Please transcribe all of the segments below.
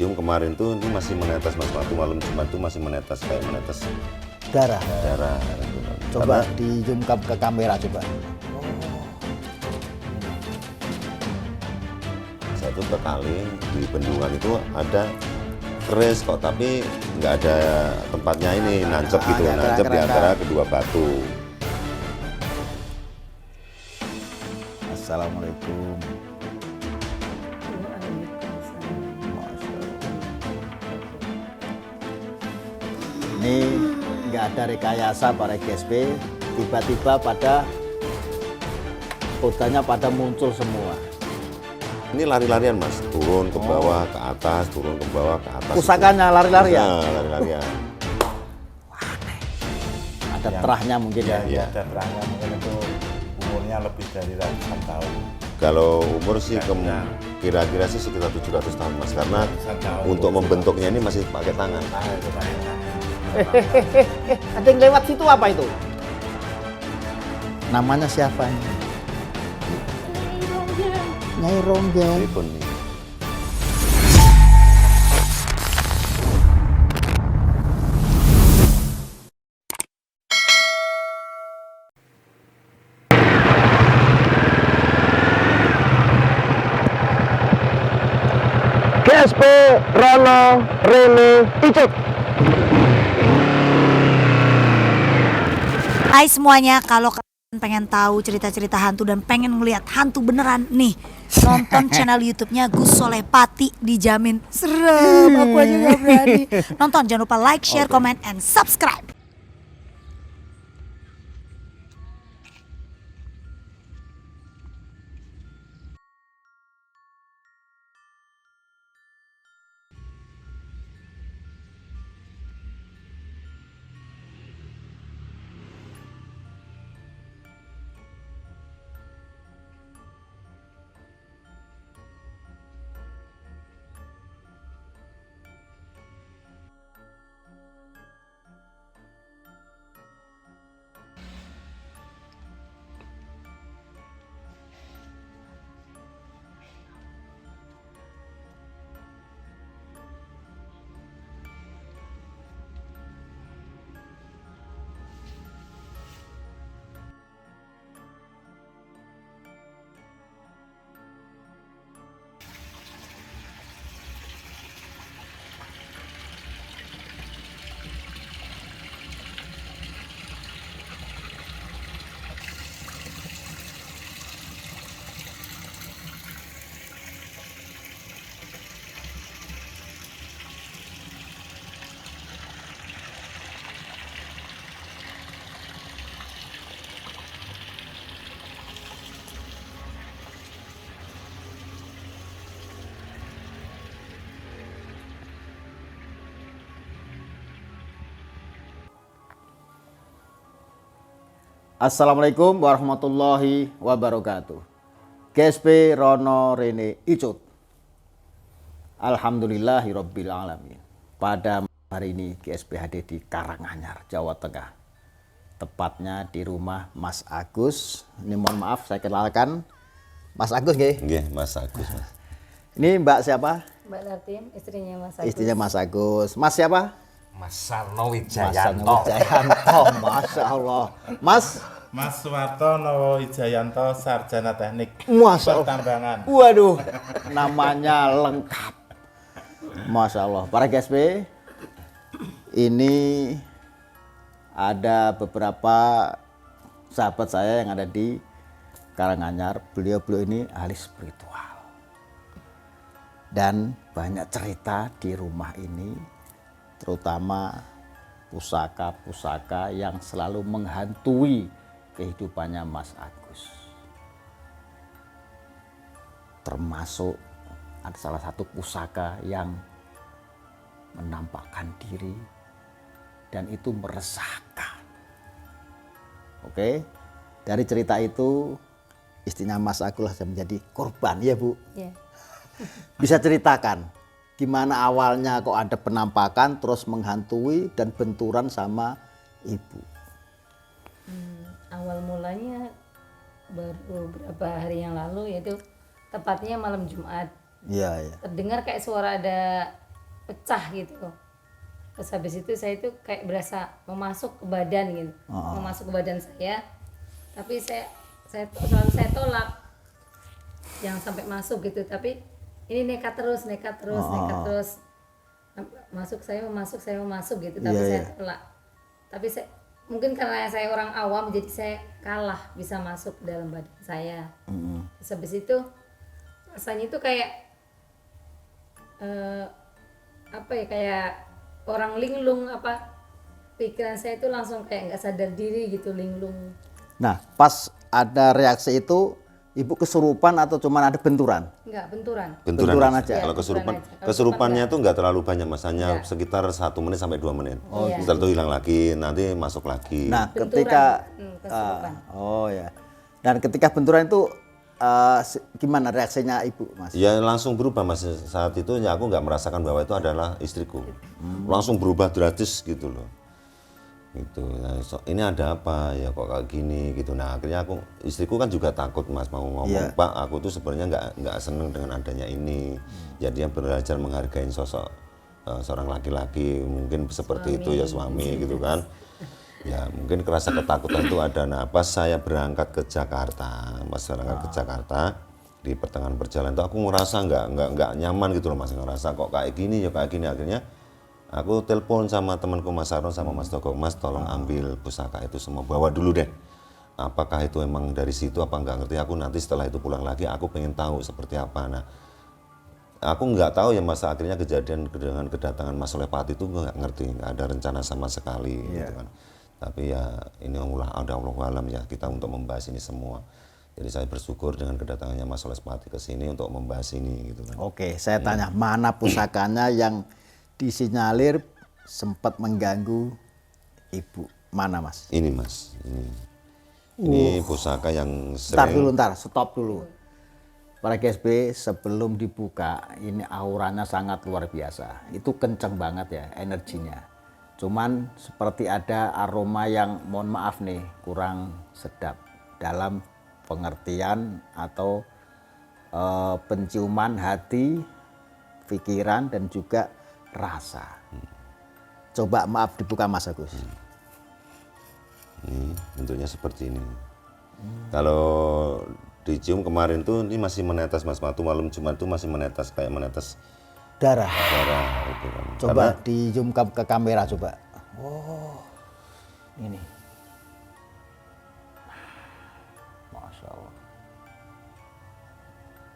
dicium kemarin tuh ini masih menetes Mas, waktu malam Jumat tuh masih menetes kayak menetes Darah. darah. Coba di zoom ke kamera coba. Saya tuh kali di bendungan itu ada keris kok, tapi nggak ada tempatnya ini nancep gitu, ada nancep di kerangka. antara kedua batu. Assalamualaikum. Ini nggak ada rekayasa para GSP, tiba-tiba pada kodanya pada muncul semua. Ini lari-larian Mas, turun ke bawah, ke atas, turun ke bawah, ke atas. Pusakanya lari-larian. Nah, lari-larian. Ada terahnya mungkin ya. Iya. Dan terangnya mungkin itu umurnya lebih dari ratusan tahun. Kalau umur sih kira-kira sih sekitar 700 tahun Mas, karena untuk membentuknya ini masih pakai tangan. Ada yang lewat situ apa itu? Namanya siapa ini? Nyai Ronggeng. Telepon nih. GSP Rono Rene Icut. Hai semuanya, kalau kalian pengen tahu cerita-cerita hantu dan pengen ngeliat hantu beneran nih, nonton channel YouTube-nya Gus Soleh Pati, dijamin serem. Aku aja gak berani. Nonton, jangan lupa like, share, comment, and subscribe. Assalamualaikum warahmatullahi wabarakatuh. GSP Rono Rene Icut. Alhamdulillahirabbil alamin. Pada hari ini GSP hadir di Karanganyar, Jawa Tengah. Tepatnya di rumah Mas Agus. Ini mohon maaf saya kenalkan Mas Agus nggih. Nggih, Mas Agus, Mas. Ini Mbak siapa? Mbak Latin, istrinya Mas Agus. Istrinya Mas Agus. Mas siapa? Mas Sarno Mas Wijayanto. Wijayanto. Masya Allah. Mas Suwarto Wijayanto, Sarjana Teknik Masya Allah. Pertambangan. Waduh, namanya lengkap. Masya Allah. Para GSP, ini ada beberapa sahabat saya yang ada di Karanganyar. Beliau-beliau ini ahli spiritual. Dan banyak cerita di rumah ini, terutama pusaka-pusaka yang selalu menghantui kehidupannya Mas Agus. Termasuk ada salah satu pusaka yang menampakkan diri dan itu meresahkan. Oke, dari cerita itu istrinya Mas Agus lah menjadi korban, ya Bu? Ya. Bisa ceritakan gimana awalnya kok ada penampakan terus menghantui dan benturan sama ibu? Awal mulanya baru beberapa hari yang lalu, yaitu tepatnya malam Jumat. Iya, iya. Terdengar kayak suara ada pecah gitu. Terus habis itu saya itu kayak berasa memasuk ke badan gitu, memasuk ke badan saya. Tapi selalu saya tolak, jangan sampai masuk gitu. Tapi ini nekat terus. Saya memasuk gitu. Tapi Iya, saya iya. tolak. Tapi mungkin karena saya orang awam, jadi saya kalah bisa masuk ke dalam badan saya. Terus habis itu rasanya itu kayak apa ya, kayak orang linglung apa, pikiran saya itu langsung kayak nggak sadar diri gitu, linglung. Nah, pas ada reaksi itu, ibu kesurupan atau cuman ada benturan? Enggak, benturan. Benturan aja. Kalau Iya, kesurupan, benturan aja. Kalau kesurupannya kesurupan tuh nggak terlalu banyak, mas, hanya Nggak. sekitar 1 menit sampai 2 menit. Iya. Setelah itu hilang lagi, nanti masuk lagi. Nah, Benturan, ketika kesurupan. oh ya. Dan ketika benturan itu gimana reaksinya ibu, Mas? Ya langsung berubah, mas. Saat itu ya aku nggak merasakan bahwa itu adalah istriku. Langsung berubah drastis gitu loh. Gitu. Nah, ini ada apa ya kok kayak gini gitu. Nah akhirnya istriku kan juga takut, mas, mau ngomong. Iya. Pak, aku tuh sebenarnya nggak seneng dengan adanya ini. Jadi yang belajar menghargai sosok seorang laki-laki, mungkin seperti itu ya suami gitu kan. Ya mungkin kerasa ketakutan itu ada. Nah pas saya berangkat ke Jakarta, di pertengahan perjalanan itu aku ngerasa nggak nyaman gitu loh, mas, ngerasa kok kayak gini ya kayak gini. Akhirnya aku telepon sama temanku Mas Aron sama Mas Toko, Mas tolong ambil pusaka itu semua, bawa dulu deh. Apakah itu emang dari situ apa nggak ngerti, aku nanti setelah itu pulang lagi aku pengen tahu seperti apa. Nah aku nggak tahu ya, mas, akhirnya kejadian dengan kedatangan Mas Solepati itu nggak ngerti, nggak ada rencana sama sekali gitu kan. Tapi ya ini ada Allah alam ya kita untuk membahas ini semua. Jadi saya bersyukur dengan kedatangannya Mas Solepati ke sini untuk membahas ini gitu kan. Oke, saya tanya mana pusakanya yang disinyalir sempat mengganggu ibu? Mana, Mas? Ini, mas, ini pusaka yang Ntar sering. dulu, stop dulu. Para GSB, sebelum dibuka, ini auranya sangat luar biasa. Itu kenceng banget ya energinya. Cuman seperti ada aroma yang mohon maaf nih, kurang sedap dalam pengertian atau penciuman hati, pikiran, dan juga rasa. Coba maaf dibuka, Mas Agus. Ini bentuknya seperti ini. Kalau dicium kemarin tuh ini masih menetes, mas, waktu malam Jumat tuh masih menetes, kayak menetes Darah. darah gitu kan. Coba di zoom ke kamera coba. Oh, ini. Masya Allah.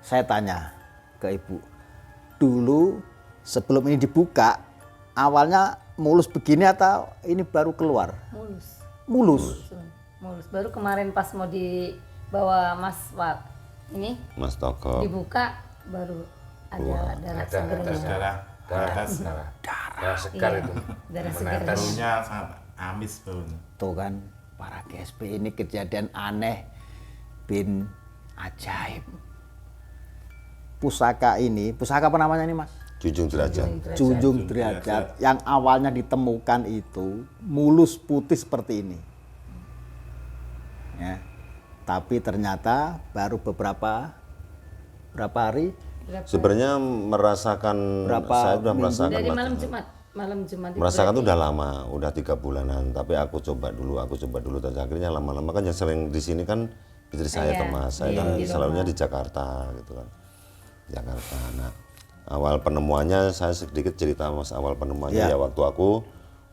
Saya tanya ke ibu, dulu sebelum ini dibuka, awalnya mulus begini atau ini baru keluar? Mulus. Mulus. Mulus. Baru kemarin pas mau dibawa Mas Wak ini Mas Toko. dibuka baru ada darah segernya. Darah segar itu. Darah segar. Baunya sangat amis baunya. Tuh kan para GSP, ini kejadian aneh bin ajaib. Pusaka ini, pusaka apa namanya ini, Mas? Junjung derajat. Junjung derajat yang awalnya ditemukan itu mulus putih seperti ini. Ya. Tapi ternyata baru berapa hari? Sebenarnya merasakan, Berapa saya udah minggu? merasakan, Dari Mas. malam Jumat itu Merasakan tuh berarti udah lama, udah 3 bulanan. Tapi aku coba dulu. Dan akhirnya lama-lama kan yang sering di sini kan istri saya, Iya, Mas. Saya kan di selalunya di Jakarta gitu kan. Jakarta. Nah, awal penemuannya saya sedikit cerita, mas. Awal penemuannya ya waktu aku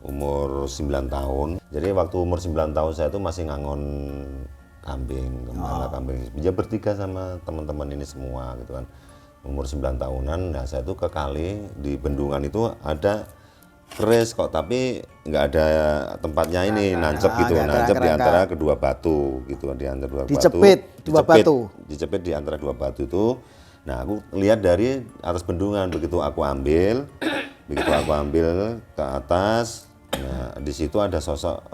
umur 9 tahun. Jadi waktu umur 9 tahun saya tuh masih ngangon kambing, gembala kambing. Dia bertiga sama teman-teman ini semua gitu kan. Umur 9 tahunan, nah saya tuh ke kali di bendungan itu ada keris kok, tapi nggak ada tempatnya ini, nancep gitu, nancep di antara kedua batu gitu, di antara dua batu. Dicepit di antara dua batu itu. Nah aku lihat dari atas bendungan, begitu aku ambil ke atas, nah di situ ada sosok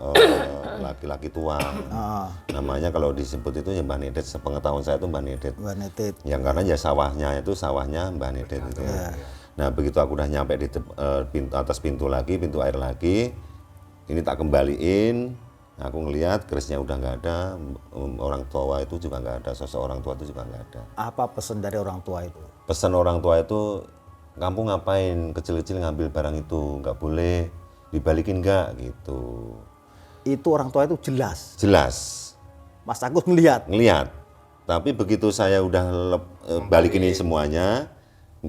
laki-laki tua. Namanya kalau disebut itu ya Mbak Nedet, sepengetahuan saya itu Mbak Nedet. Yang karena ya sawahnya Mbak Nedet itu. Nah begitu aku udah nyampe di atas pintu air lagi, ini tak kembaliin. Aku ngelihat kerisnya udah nggak ada, orang tua itu juga nggak ada, sosok orang tua itu juga nggak ada. Apa pesan dari orang tua itu? Pesan orang tua itu kamu ngapain kecil-kecil ngambil barang itu, nggak boleh dibalikin nggak gitu. Itu orang tua itu jelas. Jelas Mas Agus melihat. ngelihat. Tapi begitu saya udah balikin ini semuanya,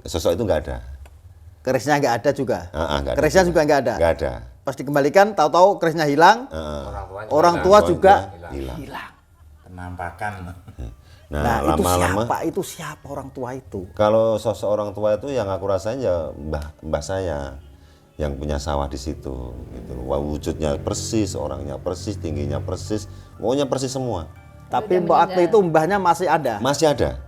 sosok itu nggak ada. Kerisnya nggak ada juga. Nggak ada Kerisnya juga nggak ada. Nggak ada. Pas dikembalikan, tahu-tahu kerisnya hilang. Orang tua juga hilang. Penampakan. Nah, itu lama-lama siapa? Itu siapa orang tua itu? kalau sosok orang tua itu yang aku rasain ya mbah saya yang punya sawah di situ gitu. Wah, wujudnya persis, orangnya persis, tingginya persis, pokoknya persis semua. Tapi waktu itu mbahnya masih ada. Masih ada.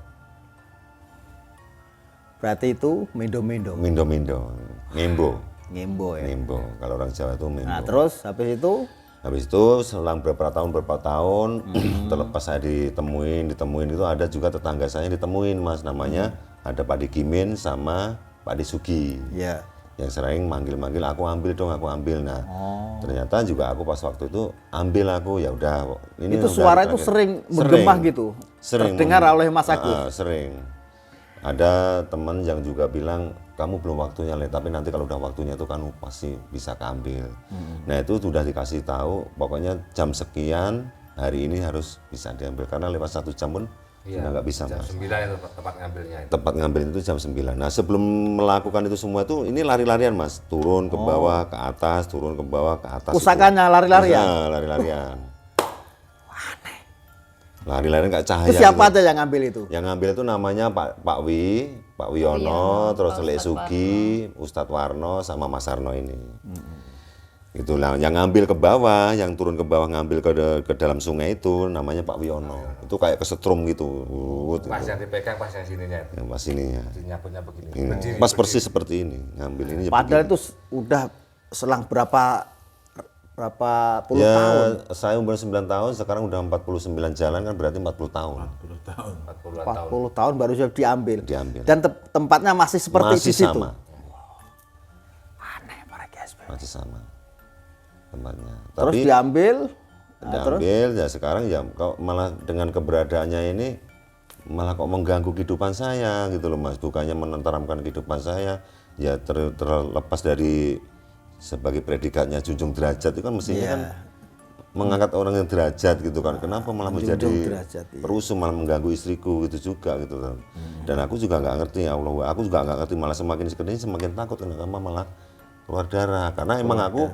Berarti itu mendo-mendo. Mindo-mindo, ngembo. Ngembo ya. Ngembo. Kalau orang Jawa itu ngembo. Nah, terus habis itu Habis itu selang beberapa tahun terlepas saya ditemuin itu ada juga tetangga saya yang ditemuin Mas, namanya ada Pak Dikimin sama Pak Disugi. ya. Yang sering manggil-manggil aku ambil dong, aku ambil. Nah, ternyata juga aku pas waktu itu ambil aku, ya udah ini Itu udah suara itu terakhir. sering bergema gitu. Sering Terdengar oleh Mas Agus. sering. Ada teman yang juga bilang kamu belum waktunya, Le, tapi nanti kalau udah waktunya itu kamu pasti bisa keambil. Nah, itu sudah dikasih tahu, pokoknya jam sekian hari ini harus bisa diambil, karena lewat 1 jam pun sudah nggak bisa, jam Mas. 9 itu tempat ngambilnya itu. Tempat ngambil itu jam 9. Nah, sebelum melakukan itu semua itu ini lari-larian, Mas. Turun ke bawah, ke atas, turun ke bawah, ke atas. Pusakanya lari-larian? Iya, lari-larian. Lari-larian nggak cahaya. Itu siapa gitu. aja yang ngambil itu? Yang ngambil itu namanya Pak Wiono, terus Lek Sugi, Ustadz Warno, sama Mas Sarno ini. Itulah yang ngambil ke bawah, yang turun ke bawah ngambil ke dalam sungai itu namanya Pak Wiono. Itu kayak kesetrum gitu. Pas yang dipegang, pas yang sininya. Yang pas ininya. Nyapunya begini. Ini. Berdiri, Pas persis seperti ini, ngambil ini. Padahal itu udah selang berapa puluh ya, tahun? saya umur 9 tahun, sekarang udah 49 jalan, kan berarti 40 tahun. 40-an tahun. 40 tahun baru sudah diambil. Diambil. Dan tempatnya masih seperti Masih di situ. sama. Aneh para GSP. Masih sama tempatnya. Terus Tapi diambil. Nah, terus diambil, ya sekarang ya kok malah dengan keberadaannya ini malah kok mengganggu kehidupan saya gitu loh, Mas. Bukannya menenteramkan kehidupan saya, ya terlepas dari sebagai predikatnya junjung derajat itu kan mestinya Iya. kan mengangkat orang yang derajat gitu kan. Kenapa malah menjadi derajat, iya. perusuh, malah mengganggu istriku gitu juga gitu kan. Dan aku juga nggak ngerti, ya Allah, aku juga nggak ngerti, malah semakin kesini semakin takut kenapa malah keluar darah. Karena emang aku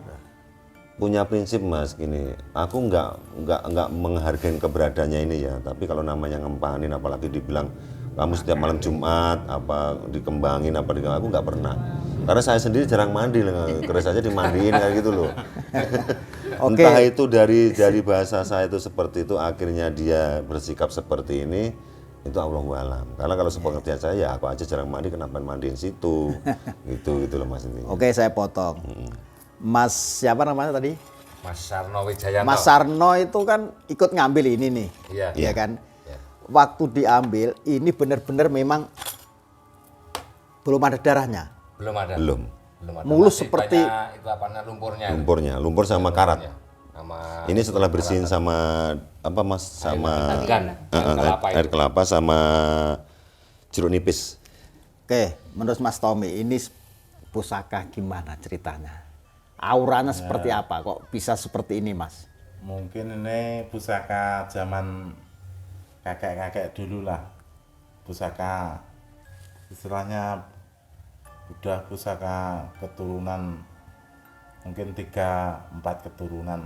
punya prinsip, Mas, gini, aku nggak menghargai keberadaannya ini ya, tapi kalau namanya ngempanin, apalagi dibilang kamu setiap malam Jumat apa dikembangin apa aku nggak pernah, karena saya sendiri jarang mandi, keris aja dimandiin kayak gitu loh. Oke. Entah itu dari bahasa saya itu seperti itu, akhirnya dia bersikap seperti ini, itu Allahu alam. Karena kalau sepengertian saya, ya aku aja jarang mandi, kenapa mandiin situ, gitu loh, Mas, intinya. Oke, saya potong. Mas siapa namanya tadi? Mas Sarno Wijayanto. Mas Sarno itu kan ikut ngambil ini nih. Iya. Iya kan? Iya. Waktu diambil ini benar-benar memang belum ada darahnya. Belum ada. Belum. Belum ada. Mulus Masih seperti- banyak itu apa namanya lumpurnya. Lumpur sama karat. Sama Ini setelah bersihin sama apa, Mas, sama ikan, kelapa air itu. kelapa sama jeruk nipis. Oke, menurut Mas Tommy ini pusaka gimana ceritanya? Auranya seperti apa? Kok bisa seperti ini, Mas? Mungkin ini pusaka zaman kakek-kakek dulu lah. Pusaka istilahnya udah pusaka keturunan mungkin 3-4 keturunan.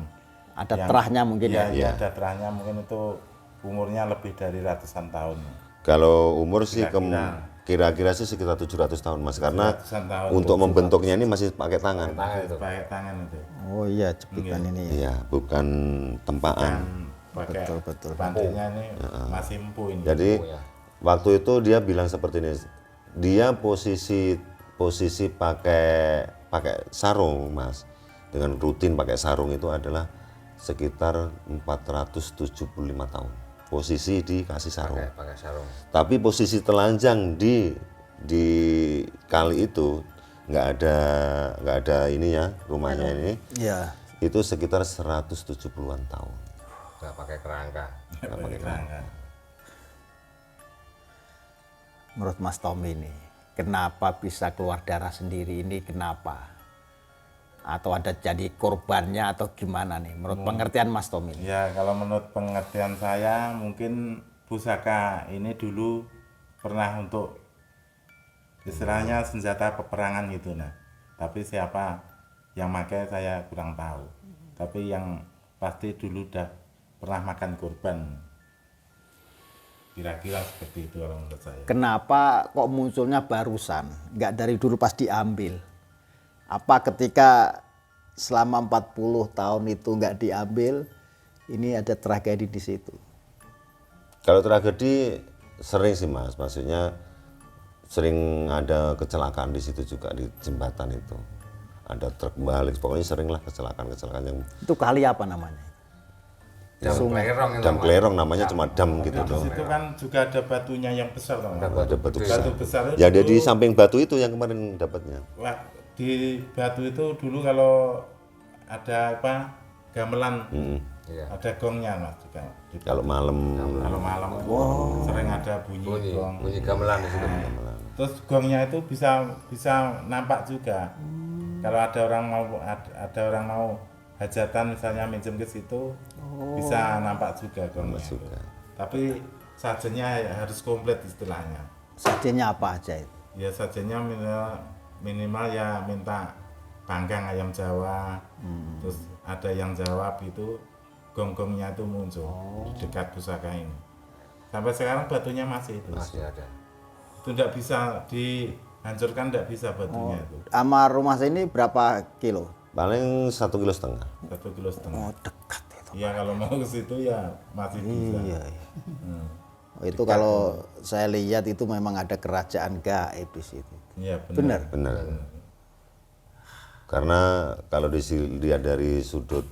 Ada terahnya mungkin ya? Iya, ada terahnya, mungkin itu umurnya lebih dari ratusan tahun. Kalau umur sih Kira-kira. kira-kira sih sekitar 700 tahun, Mas, karena Ratusan tahun, untuk membentuknya ini masih pakai tangan. Pakai tangan itu. Oh iya, jepitan ini. Iya, bukan tempaan. Pakai Betul. bantingnya ini masih empu ini. Jadi waktu itu dia bilang seperti ini. Dia posisi pakai sarung, Mas. Dengan rutin pakai sarung itu adalah sekitar 475 tahun. Posisi dikasih sarung. pakai sarung. Tapi posisi telanjang di kali itu nggak ada ininya, rumahnya ini. Iya. Itu sekitar 170-an tahun. Nggak pakai kerangka. Menurut Mas Tommy ini, kenapa bisa keluar darah sendiri ini kenapa? Atau ada jadi korbannya atau gimana nih menurut pengertian Mas Tommy? Ya kalau menurut pengertian saya mungkin pusaka ini dulu pernah untuk istilahnya senjata peperangan gitu nah. Tapi siapa yang pakai saya kurang tahu. Tapi yang pasti dulu udah pernah makan korban. Kira-kira seperti itu kalau menurut saya. Kenapa kok munculnya barusan? Nggak dari dulu pas diambil? Apa ketika selama 40 tahun itu nggak diambil, ini ada tragedi di situ? Kalau tragedi sering sih Mas, maksudnya sering ada kecelakaan di situ juga di jembatan itu. Ada truk balik, pokoknya sering lah kecelakaan-kecelakaan yang Itu kali apa namanya? Jam kelerong itu dam namanya. kelerong namanya cuma dam gitu Di dong. situ kan juga ada batunya yang besar teman. Ada batu besar. Batu besar itu Ya ada di dulu- samping batu itu yang kemarin dapatnya. Wah, di batu itu dulu kalau ada apa gamelan, Iya. ada gongnya mas juga. Di- Kalau malam Kalau malam sering ada bunyi Bunyi, gong. bunyi gamelan di situ. Terus gongnya itu bisa nampak juga. Kalau ada orang mau hajatan misalnya minjem ke situ, bisa nampak juga gongnya. itu. juga. Tapi sajennya harus komplit istilahnya. Sajiannya apa aja itu? Ya sajennya minimal ya minta panggang ayam Jawa, terus ada yang jawab itu gong-gongnya itu muncul di dekat pusaka ini. Sampai sekarang batunya masih itu. Masih ada. Itu tidak bisa dihancurkan, tidak bisa batunya itu. Sama rumah saya ini berapa kilo? paling 1,5 kilo. 1,5 kilo. Oh dekat itu. Ya kalau mau ke situ ya masih bisa. Iya, iya. Oh, itu kalau saya lihat itu memang ada kerajaan gaib di situ. Iya Benar. benar. Benar. Karena kalau dilihat dari sudut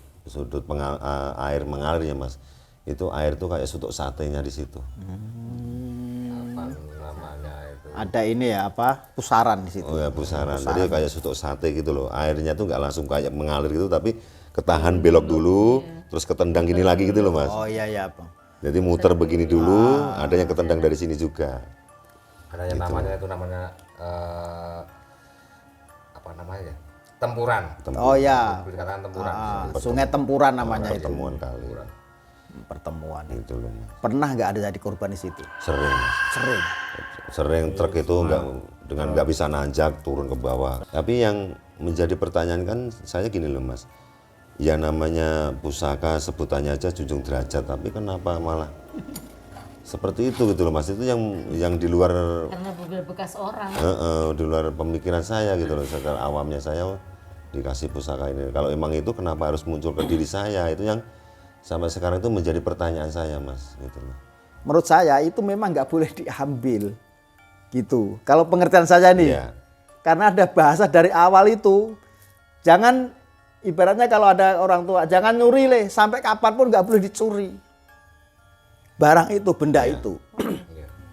air mengalirnya Mas, itu air tuh kayak sutuk satenya di situ. Apa namanya itu? Ada ini ya apa pusaran di situ. Oh ya pusaran. Jadi kayak sutuk sate gitu loh. Airnya tuh nggak langsung kayak mengalir gitu, tapi ketahan belok dulu, terus ketendang gini lagi gitu loh Mas. Oh iya ya Bang. Jadi muter begini dulu, ada yang ketendang dari sini juga. Ada yang namanya itu namanya apa namanya ya? Tempuran. Oh ya. Dikatakan tempuran. Sungai Tempuran namanya itu. Pertemuan kali. Pertemuan. Gitu loh Mas. Pernah nggak ada jadi korban di situ? Sering. Mas. Sering. Sering truk itu nggak bisa nanjak turun ke bawah. Tapi yang menjadi pertanyaan kan saya gini loh Mas. Ya namanya pusaka sebutannya aja junjung derajat, tapi kenapa malah seperti itu gitu loh Mas. Itu yang di luar Karena bekas orang. di luar pemikiran saya gitu loh. Secara awamnya saya dikasih pusaka ini. Kalau emang itu kenapa harus muncul ke diri saya? Itu yang sampai sekarang itu menjadi pertanyaan saya Mas gitu loh. Menurut saya itu memang nggak boleh diambil gitu. Kalau pengertian saya nih, Iya. karena ada bahasa dari awal itu, jangan ibaratnya kalau ada orang tua jangan nyuri le, sampai kapanpun nggak boleh dicuri. Barang itu, benda itu,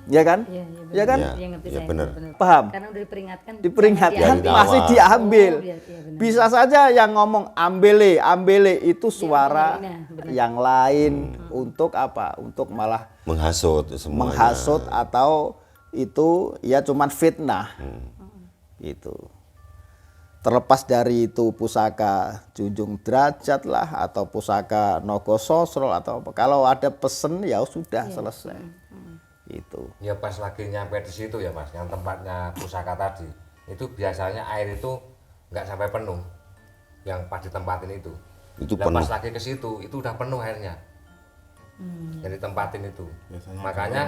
ya kan? Iya, Ya kan? Iya. Iya, ngerti Iya, saya. benar. Paham? Karena udah diperingatkan. Diperingatkan jangan Dari masih awal. diambil. Oh, iya, benar. Bisa saja yang ngomong ambele itu suara benar, benar. yang lain untuk apa? Untuk malah Menghasut semuanya. menghasut atau itu ya cuman fitnah. Itu. Terlepas dari itu pusaka junjung derajat lah atau pusaka nogo sosro atau apa. Kalau ada pesen ya sudah selesai. Itu. Ya pas lagi nyampe di situ ya Mas, yang tempatnya pusaka tadi, itu biasanya air itu nggak sampai penuh, yang pas ditempatin itu. Itu Lah, penuh. pas lagi ke situ, itu udah penuh airnya. Yang ditempatin itu. Biasanya Makanya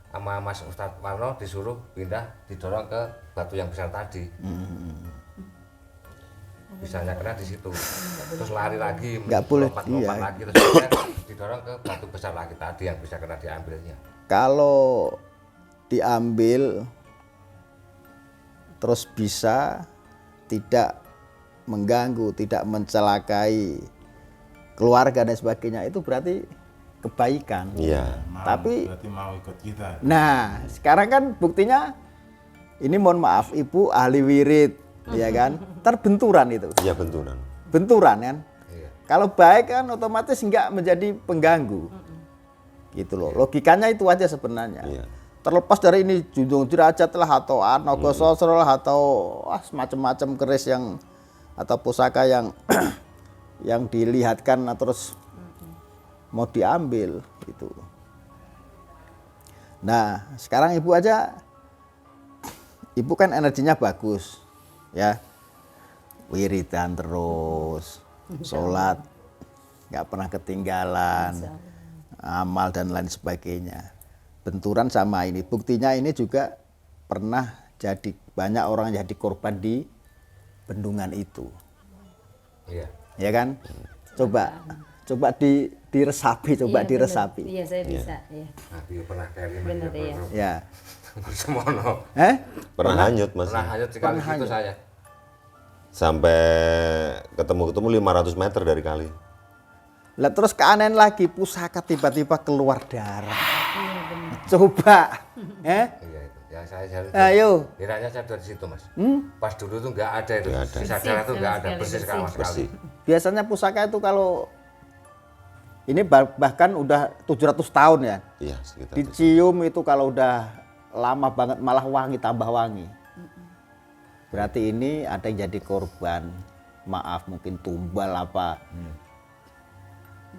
sama Mas Ustadz Warno disuruh pindah, didorong ke batu yang besar tadi. Bisanya kena di situ, terus lari lagi, Nggak boleh, lompat-lompat iya. lagi, terus akhirnya didorong ke batu besar lagi tadi yang bisa kena diambilnya. Kalau diambil terus bisa tidak mengganggu, tidak mencelakai keluarga dan sebagainya, itu berarti kebaikan. Iya. Berarti mau ikut kita. Nah, sekarang kan buktinya ini mohon maaf Ibu ahli wirid, ya kan? Terbenturan itu. Iya benturan. Benturan kan? Iya. Kalau baik kan otomatis nggak menjadi pengganggu. Gitu loh. Logikanya itu aja sebenarnya. Iya. terlepas dari ini Junjung Derajat lah atau Nogo Sosro lah atau macam-macam keris yang atau pusaka yang yang dilihatkan terus mau diambil itu. Nah, sekarang ibu aja, ibu kan energinya bagus, ya, wiridan terus, sholat, nggak pernah ketinggalan, amal dan lain sebagainya. Benturan sama ini, buktinya ini juga pernah jadi banyak orang jadi korban di bendungan itu, Iya. ya kan? Coba diresapi, coba Iya, diresapi. bener. Iya, saya bisa. Iya. Nabi pernah carry Bener, iya. Ya, Semono. Pernah hanyut Mas. Pernah hanyut sekali situ saya. Sampai ketemu 500 meter dari kali. lah terus keanehan lagi pusaka tiba-tiba keluar darah. Coba, Iya itu. Ya saya ayo. kiranya saya dari situ Mas. Pas dulu tuh nggak ada itu. Nggak ada. Sisa darah tuh nggak ada, Bersih bersih sekali, sama sekali. Biasanya pusaka itu kalau ini bahkan udah 700 tahun ya. Iya, sekitar itu. Dicium itu kalau udah lama banget malah wangi, tambah wangi. Berarti ini ada yang jadi korban. Maaf mungkin tumbal apa.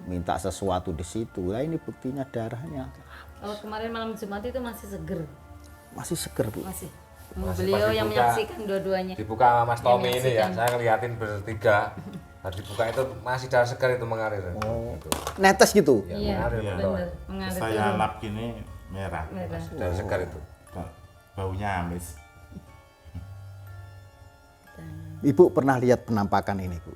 Minta sesuatu di situ. Lah ini buktinya darahnya Kalau kemarin malam Jumat itu masih seger, masih seger, Bu. masih. Masih Beliau pas yang dibuka. menyaksikan dua-duanya. Dibuka sama Mas Tommy ini ya, menyaksikan. saya ngeliatin bertiga. Tadi dibuka itu masih darah segar itu mengalir. Gitu. Netes gitu. Ya, Iya, mengalir. Iya. benar. Mengalir Saya turun. lap gini merah. Merah. Darah segar itu. Baunya amis. Ibu pernah lihat penampakan ini, Bu?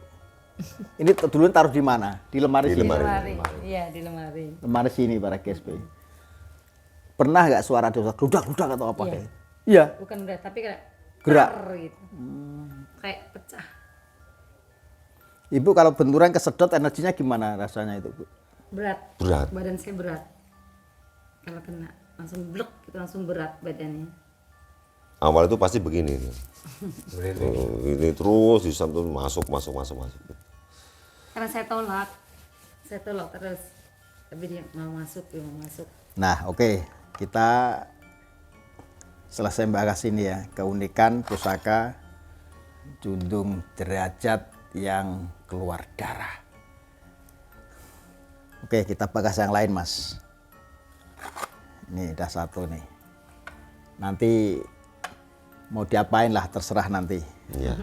Ini dulu taruh di mana? Di lemari Di sini. lemari. Iya, di lemari. Lemari sini para GSP. Pernah nggak suara dosa gludak-gludak atau apa Iya. kayak? Iya. Bukan berat, tapi kayak Gerak. tar gitu. Kayak pecah. Ibu kalau benturan kesedot energinya gimana rasanya itu, Bu? Berat. Berat. Badan saya berat. Kalau kena langsung blek, itu langsung berat badannya. Awal itu pasti begini. Seperti itu. Ini terus di samping masuk. Karena saya tolak terus. Tapi dia mau masuk. Nah, oke. Kita selesai bahas ini ya, keunikan pusaka Junjung Derajat yang keluar darah. Oke, kita bahas yang lain, Mas. Ini udah satu nih. Nanti mau diapain lah, terserah nanti. Iya.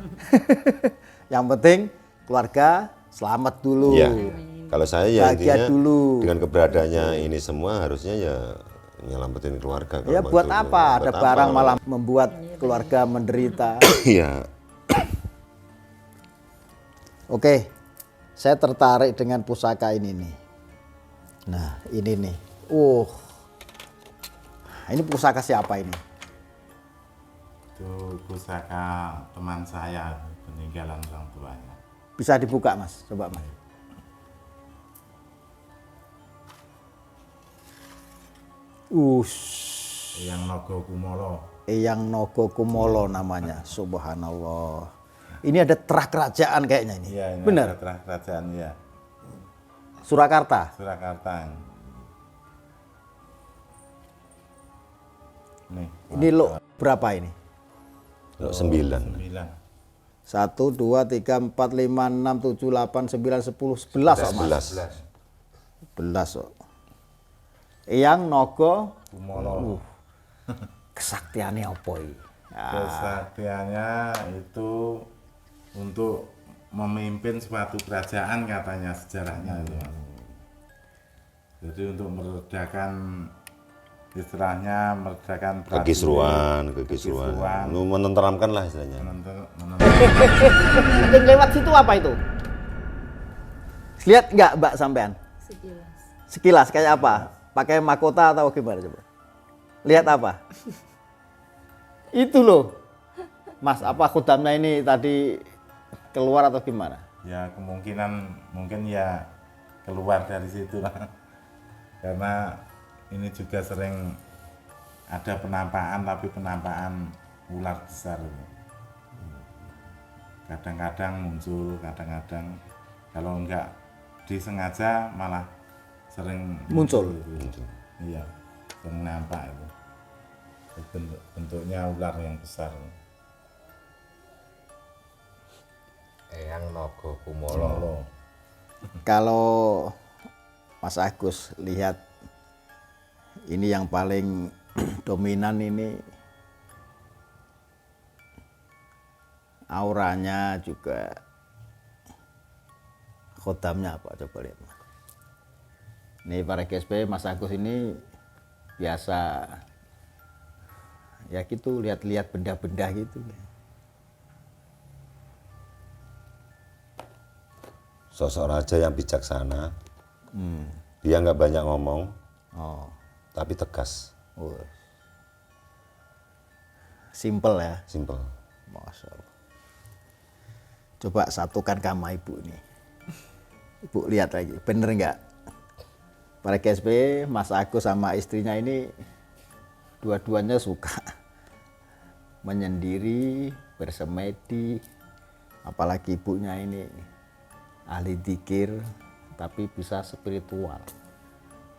Yang penting keluarga selamat dulu. Iya. Kalau saya ya Bahagia intinya dulu. dengan keberadaannya ini semua harusnya ya nyelamatin keluarga. Kalau Ya memang buat itu- apa? Ada buat apa barang kalau- malah membuat keluarga menderita. Iya. Oke, saya tertarik dengan pusaka ini nih. Nah, ini nih. Ini pusaka siapa ini? Itu pusaka teman saya peninggalan orang tuanya. Bisa dibuka, Mas? Coba, Mas. Yang Nogo Kumolo. Eyang Nogo Kumolo namanya. Subhanallah. Ini ada terah kerajaan kayaknya ini. Iya, ini Benar. ada terah kerajaan ya. Surakarta. Surakarta. Nih, Ini lo berapa ini? Kalau 9. 9. 1, 2, 3, 4, 5, 6, 7, 8, 9, 10, 11 kok, Mas. 11. 11 kok. Eyang Nogo Kumolo. kesaktiannya apa ini? Kesaktiannya itu untuk memimpin suatu kerajaan katanya sejarahnya itu. Jadi untuk meredakan istilahnya meredakan Kekisruan. Kekisruan. Menenteramkan lah istilahnya. Yang lewat situ apa itu? Lihat nggak Mbak sampean? Sekilas. Sekilas kayak apa? Pakai mahkota atau gimana coba? Lihat apa? Itu loh. Mas, apa khudamnya ini tadi keluar atau gimana? Ya kemungkinan mungkin ya keluar dari situ lah. Karena ini juga sering ada penampakan tapi penampakan ular besar. Kadang-kadang muncul, kadang-kadang kalau enggak disengaja malah sering Muncul. itu. Iya, sering nampak itu. bentuknya ular yang besar. Eyang Naga Kumala. Molo. Kalau Mas Agus lihat ini yang paling dominan ini auranya juga khodamnya apa coba lihat Mas. Nih para GSP Mas Agus ini biasa ya gitu lihat-lihat benda-benda gitu. Sosok raja yang bijaksana. Dia nggak banyak ngomong, Oh, tapi tegas, oh. Simple ya. simple. Masya Allah. Coba satukan sama ibu nih. Ibu lihat lagi, bener nggak? Para GSP, Mas Agus sama istrinya ini dua-duanya suka menyendiri, bersemedi, apalagi ibunya ini ahli dzikir, tapi bisa spiritual.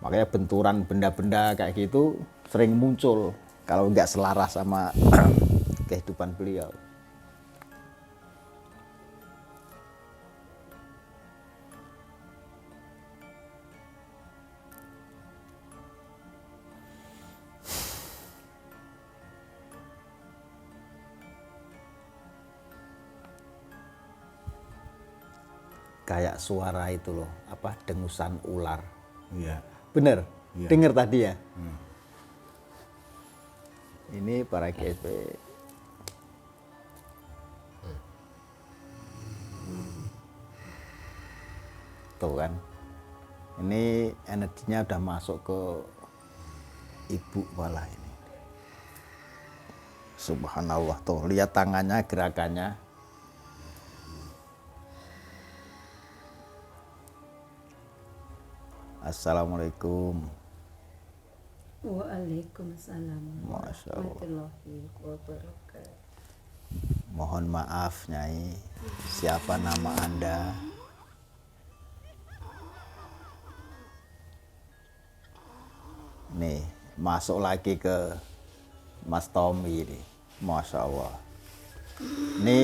Makanya benturan benda-benda kayak gitu sering muncul kalau nggak selaras sama kehidupan beliau. Kayak suara itu loh, apa dengusan ular. Iya. Bener? Iya. Dengar tadi ya? Ini para GSP. Tuh kan. Ini energinya udah masuk ke ibu malah ini. Subhanallah tuh, lihat tangannya, gerakannya. Assalamualaikum. Waalaikumsalam Masya Allah. warahmatullahi wabarakatuh. Mohon maaf Nyai, siapa nama Anda? Nih, masuk lagi ke Mas Tommy ini. Masya Allah. Ini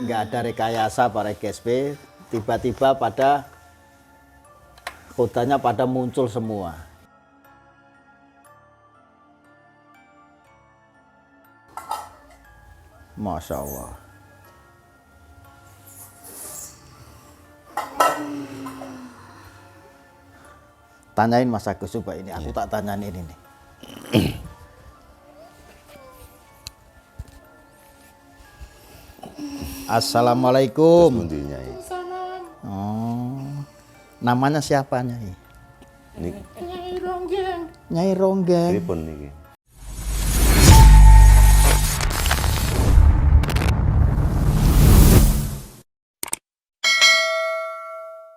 nggak ada rekayasa para GSP, tiba-tiba pada kodanya pada muncul semua. Masya Allah. Tanyain Mas Agus coba ini, aku tak tanyain ini nih. Assalamualaikum. Terus buntinya ini. Oh, namanya siapa Nyai? Ini Nyai Ronggeng. pripun niki.